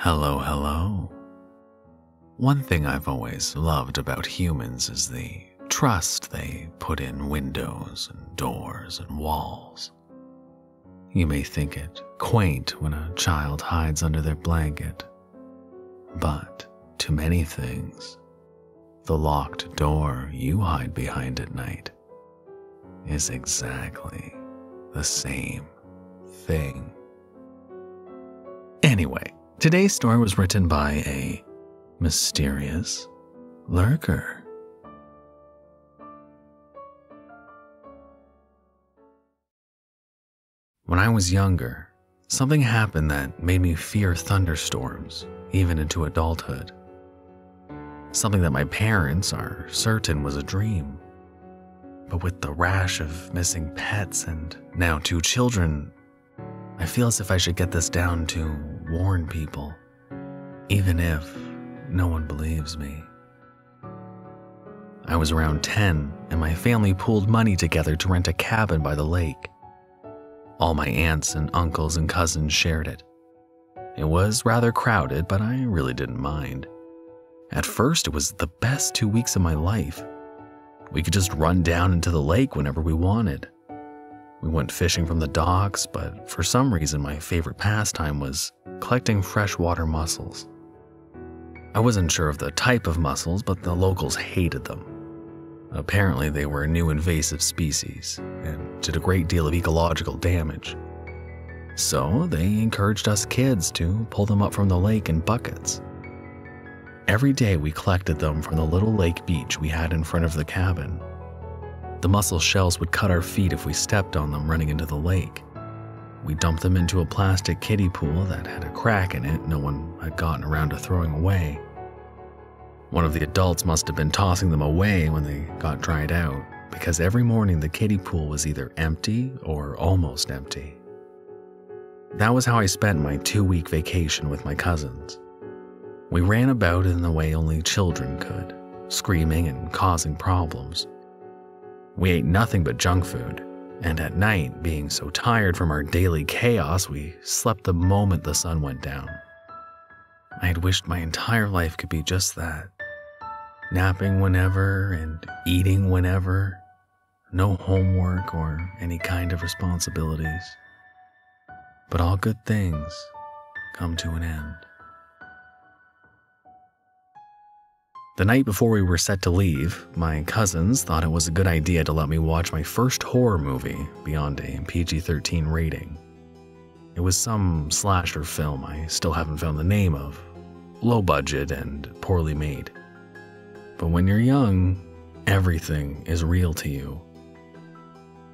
Hello, hello. One thing I've always loved about humans is the trust they put in windows and doors and walls. You may think it quaint when a child hides under their blanket, but to many things, the locked door you hide behind at night is exactly the same thing. Anyway, today's story was written by a mysterious lurker. When I was younger, something happened that made me fear thunderstorms, even into adulthood. Something that my parents are certain was a dream. But with the rash of missing pets and now 2 children, I feel as if I should get this down to warn people, even if no one believes me. I was around 10, and my family pooled money together to rent a cabin by the lake. All my aunts and uncles and cousins shared it. It was rather crowded, but I really didn't mind. At first, it was the best 2 weeks of my life. We could just run down into the lake whenever we wanted. We went fishing from the docks, but for some reason my favorite pastime was collecting freshwater mussels. I wasn't sure of the type of mussels, but the locals hated them. Apparently they were a new invasive species and did a great deal of ecological damage. So they encouraged us kids to pull them up from the lake in buckets. Every day we collected them from the little lake beach we had in front of the cabin. The mussel shells would cut our feet if we stepped on them running into the lake. We dumped them into a plastic kiddie pool that had a crack in it no one had gotten around to throwing away. One of the adults must have been tossing them away when they got dried out, because every morning the kiddie pool was either empty or almost empty. That was how I spent my 2-week vacation with my cousins. We ran about in the way only children could, screaming and causing problems. We ate nothing but junk food, and at night, being so tired from our daily chaos, we slept the moment the sun went down. I had wished my entire life could be just that. Napping whenever and eating whenever. No homework or any kind of responsibilities. But all good things come to an end. The night before we were set to leave, my cousins thought it was a good idea to let me watch my first horror movie beyond a PG-13 rating. It was some slasher film I still haven't found the name of, low budget and poorly made. But when you're young, everything is real to you.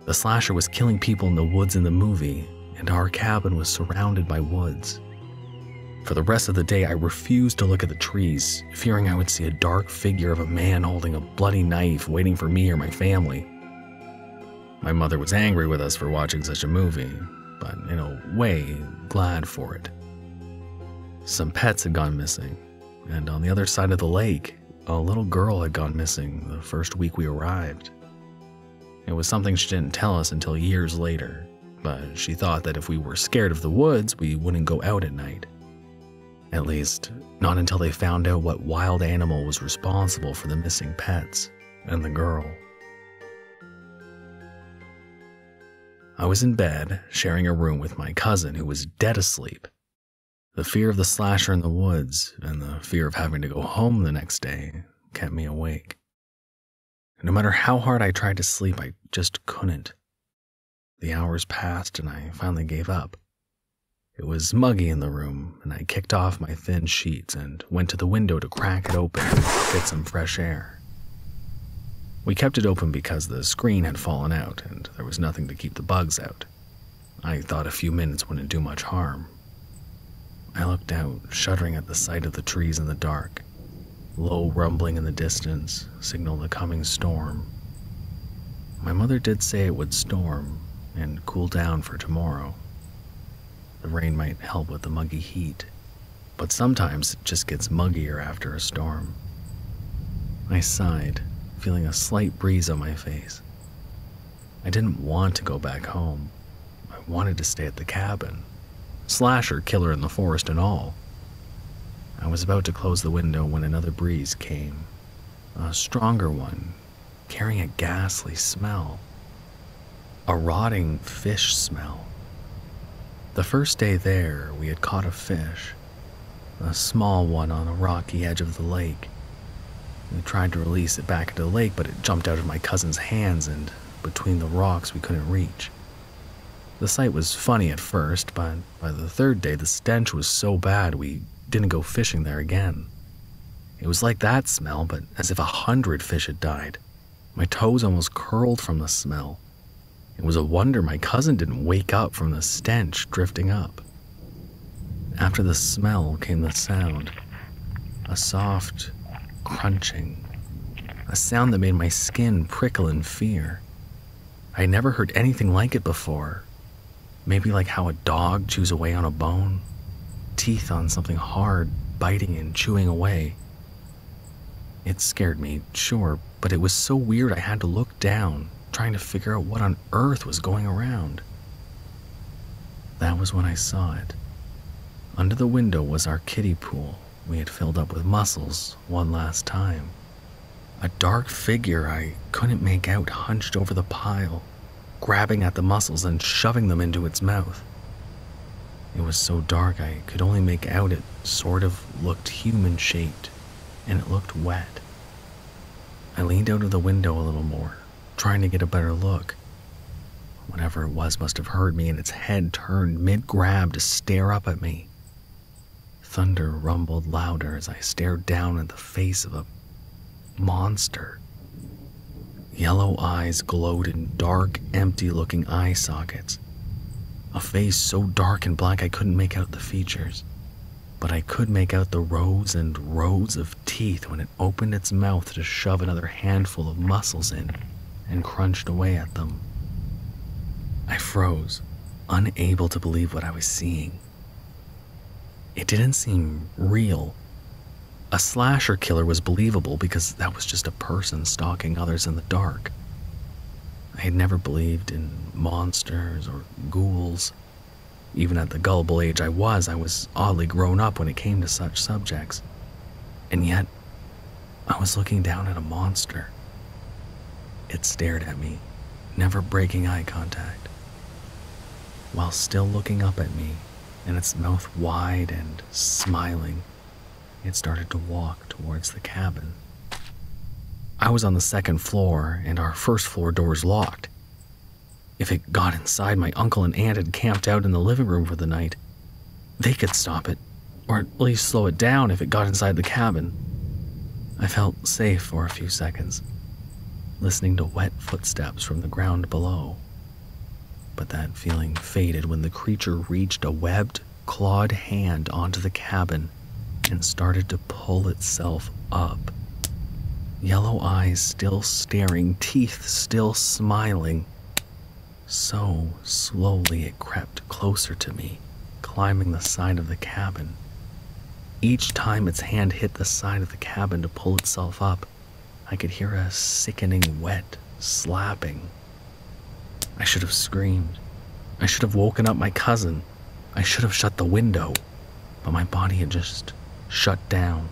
The slasher was killing people in the woods in the movie, and our cabin was surrounded by woods. For the rest of the day, I refused to look at the trees, fearing I would see a dark figure of a man holding a bloody knife waiting for me or my family. My mother was angry with us for watching such a movie, but in a way, glad for it. Some pets had gone missing, and on the other side of the lake, a little girl had gone missing the first week we arrived. It was something she didn't tell us until years later, but she thought that if we were scared of the woods, we wouldn't go out at night. At least, not until they found out what wild animal was responsible for the missing pets and the girl. I was in bed, sharing a room with my cousin who was dead asleep. The fear of the slasher in the woods and the fear of having to go home the next day kept me awake. No matter how hard I tried to sleep, I just couldn't. The hours passed and I finally gave up. It was muggy in the room, and I kicked off my thin sheets and went to the window to crack it open and get some fresh air. We kept it open because the screen had fallen out and there was nothing to keep the bugs out. I thought a few minutes wouldn't do much harm. I looked out, shuddering at the sight of the trees in the dark. Low rumbling in the distance signaled a coming storm. My mother did say it would storm and cool down for tomorrow. The rain might help with the muggy heat, but sometimes it just gets muggier after a storm. I sighed, feeling a slight breeze on my face. I didn't want to go back home. I wanted to stay at the cabin. Slasher, killer in the forest and all. I was about to close the window when another breeze came, a stronger one, carrying a ghastly smell. A rotting fish smell. The first day there, we had caught a fish, a small one on a rocky edge of the lake. We tried to release it back into the lake, but it jumped out of my cousin's hands, and between the rocks we couldn't reach. The sight was funny at first, but by the third day the stench was so bad we didn't go fishing there again. It was like that smell, but as if 100 fish had died. My toes almost curled from the smell. It was a wonder my cousin didn't wake up from the stench drifting up. After the smell came the sound, a soft crunching, a sound that made my skin prickle in fear. I had never heard anything like it before. Maybe like how a dog chews away on a bone, teeth on something hard, biting and chewing away. It scared me, sure, but it was so weird I had to look down, trying to figure out what on earth was going around. That was when I saw it. Under the window was our kiddie pool we had filled up with mussels one last time. A dark figure I couldn't make out hunched over the pile, grabbing at the mussels and shoving them into its mouth. It was so dark I could only make out it sort of looked human-shaped, and it looked wet. I leaned out of the window a little more, trying to get a better look. Whatever it was must have heard me, and its head turned mid-grab to stare up at me. Thunder rumbled louder as I stared down at the face of a monster. Yellow eyes glowed in dark, empty-looking eye sockets. A face so dark and black I couldn't make out the features, but I could make out the rows and rows of teeth when it opened its mouth to shove another handful of mussels in and crunched away at them. I froze, unable to believe what I was seeing. It didn't seem real. A slasher killer was believable because that was just a person stalking others in the dark. I had never believed in monsters or ghouls. Even at the gullible age I was oddly grown up when it came to such subjects. And yet, I was looking down at a monster. It stared at me, never breaking eye contact. While still looking up at me, and its mouth wide and smiling, it started to walk towards the cabin. I was on the second floor, and our first floor doors locked. If it got inside, my uncle and aunt had camped out in the living room for the night. They could stop it, or at least slow it down if it got inside the cabin. I felt safe for a few seconds, listening to wet footsteps from the ground below. But that feeling faded when the creature reached a webbed, clawed hand onto the cabin and started to pull itself up. Yellow eyes still staring, teeth still smiling. So slowly it crept closer to me, climbing the side of the cabin. Each time its hand hit the side of the cabin to pull itself up, I could hear a sickening wet slapping. I should have screamed. I should have woken up my cousin. I should have shut the window, but my body had just shut down.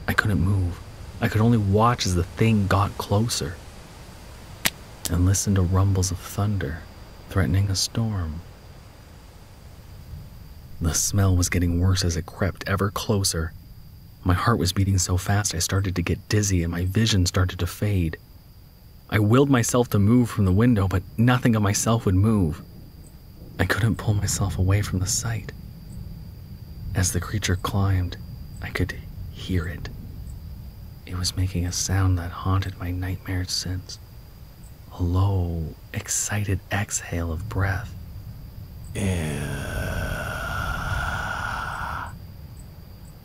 I couldn't move. I could only watch as the thing got closer and listen to rumbles of thunder threatening a storm. The smell was getting worse as it crept ever closer. My heart was beating so fast I started to get dizzy and my vision started to fade. I willed myself to move from the window, but nothing of myself would move. I couldn't pull myself away from the sight. As the creature climbed, I could hear it. It was making a sound that haunted my nightmares since. A low, excited exhale of breath.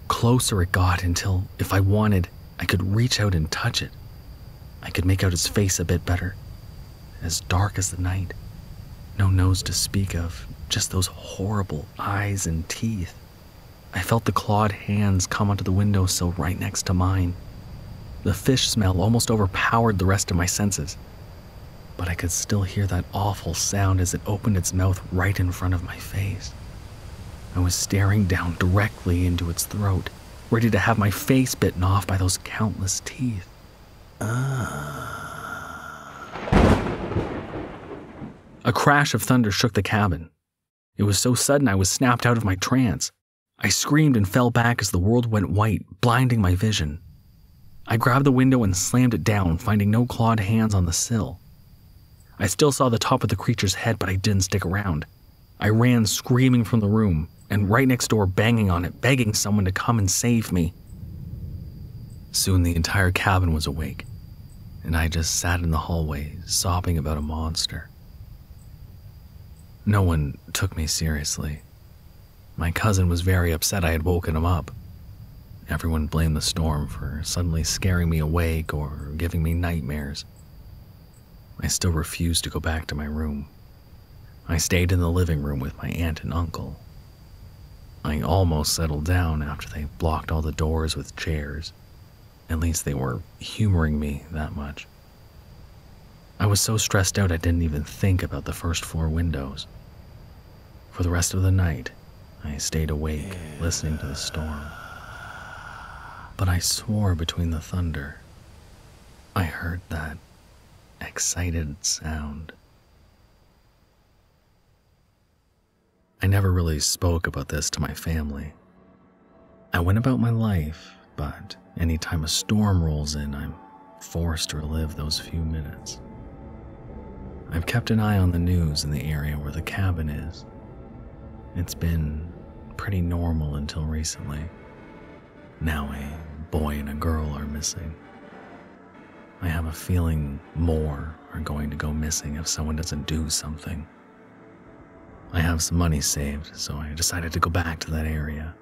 Closer it got until, if I wanted, I could reach out and touch it. I could make out his face a bit better. As dark as the night. No nose to speak of, just those horrible eyes and teeth. I felt the clawed hands come onto the windowsill right next to mine. The fish smell almost overpowered the rest of my senses. But I could still hear that awful sound as it opened its mouth right in front of my face. I was staring down directly into its throat, ready to have my face bitten off by those countless teeth. A crash of thunder shook the cabin. It was so sudden I was snapped out of my trance. I screamed and fell back as the world went white, blinding my vision. I grabbed the window and slammed it down, finding no clawed hands on the sill. I still saw the top of the creature's head, but I didn't stick around. I ran screaming from the room, and right next door banging on it, begging someone to come and save me. Soon the entire cabin was awake, and I just sat in the hallway, sobbing about a monster. No one took me seriously. My cousin was very upset I had woken him up. Everyone blamed the storm for suddenly scaring me awake or giving me nightmares. I still refused to go back to my room. I stayed in the living room with my aunt and uncle. I almost settled down after they blocked all the doors with chairs. At least they were humoring me that much. I was so stressed out I didn't even think about the first floor windows. For the rest of the night, I stayed awake, listening to the storm. But I swore between the thunder, I heard that excited sound. I never really spoke about this to my family. I went about my life, but anytime a storm rolls in, I'm forced to relive those few minutes. I've kept an eye on the news in the area where the cabin is. It's been pretty normal until recently. Now a boy and a girl are missing. I have a feeling more are going to go missing if someone doesn't do something. I have some money saved, so I decided to go back to that area.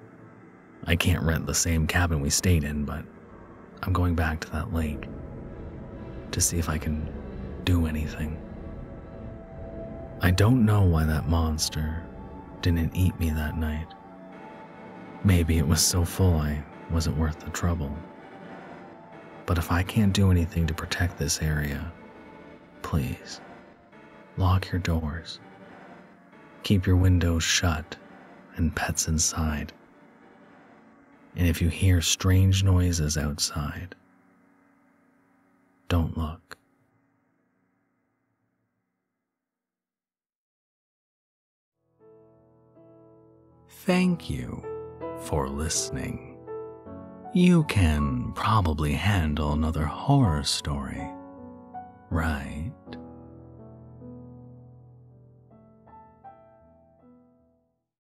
I can't rent the same cabin we stayed in, but I'm going back to that lake to see if I can do anything. I don't know why that monster didn't eat me that night. Maybe it was so full I wasn't worth the trouble. But if I can't do anything to protect this area, please, lock your doors. Keep your windows shut and pets inside. And if you hear strange noises outside, don't look. Thank you for listening. You can probably handle another horror story, right?